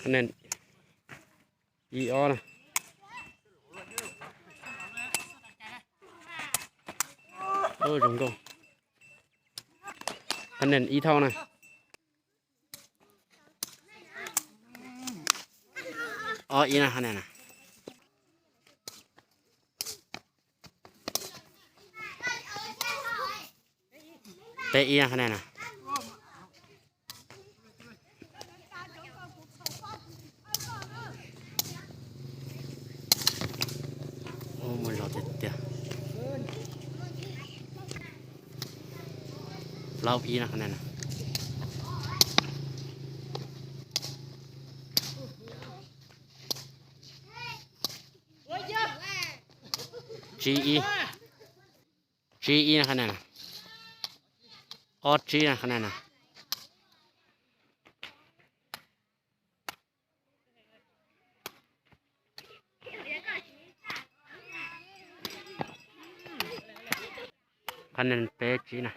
คะแนนอีออนะจงกงคะแนนอีเท่านะอีนะคะแนนนะเตะอีนะคะแนนนะมันรอเตี้ยเราอีนะคะแนนนะจีอีนะคะแนนนะจีนะคะแนนนะคะแนนเปจีนะ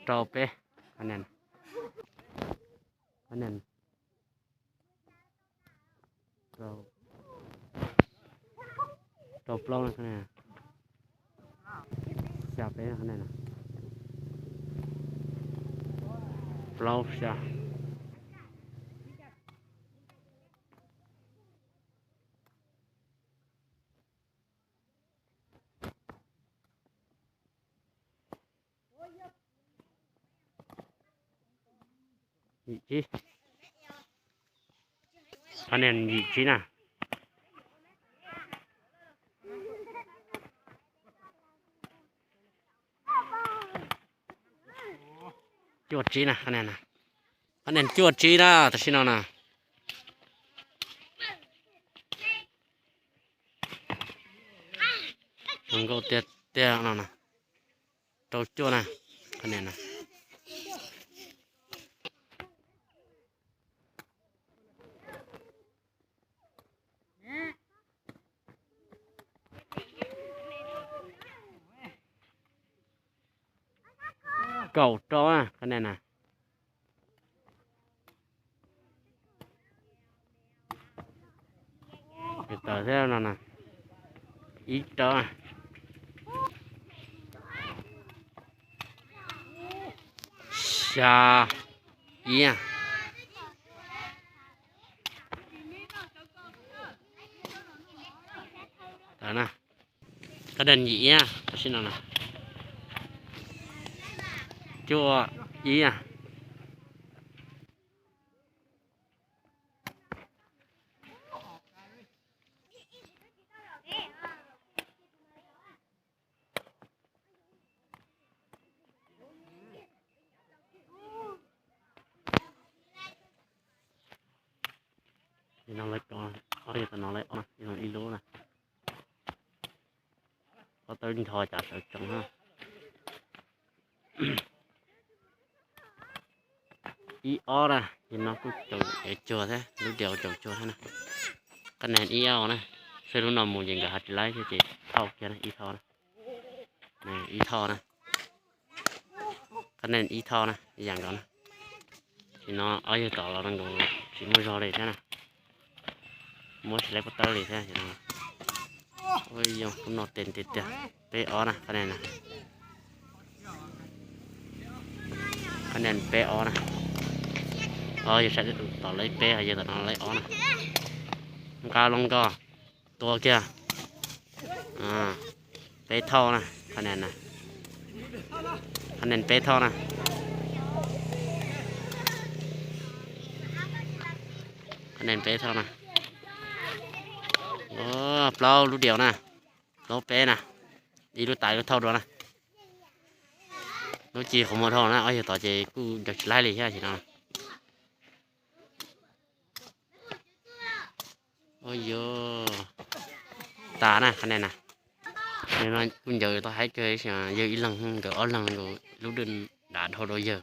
เราเปคะแนนเราปล้องคะแนนจะเปคะแนนปล้องจะจีคะแนนจีนะจวดจีนะคะแนนจวดจีนะแต่ชิโนนะมันก็เตี้ยนั่นนะตัวจวดนะคะแนนเก่าตัวคะแนนต่อเท่านั้นอีกตัวชาอีต่อคะแนนอีชิโนนะจัวอีน้องเล็กก่อนอย่าแต่น้องเล็กน้องอีรู้นะเขาตื่นทอจัดจังฮะอีออน้องกูจัวthế lúc điềuจัวthế này cái này ýนะซื้อรุ่นน้องมูยิงกับฮัตไลท์ที่จีเท่ากันอีท่อนี่อีท่อคะแนนอีท่ออย่างก่อนthì nó ở dưới cỏ là đang đủ chỉ mua giò này thế này mua sẽ lấy bắt tay thế thì nó ôi giờ cũng nọ tiền tiền pe ó cái này cái này pe ó giờ sẽต่อlấy pe hay giờ nó lấy ó cao lông co to kia pe thau cái này cái này pe thauคะแนนเป๊ะเท่านะเปล่ารู้เดียวนะเราเป๊ะดีรู้ตายรู้เท่าด้วยรู้จีของมอเท่านะเอาอยู่ต่อจีกูอยากไล่เลยใช่ไหมนะโอ้ยตาคะแนนnên là bây giờ tôi thấy chơi giờ ít lần hơn cỡ lần rồi lúc đinh đã thôi đôi giờ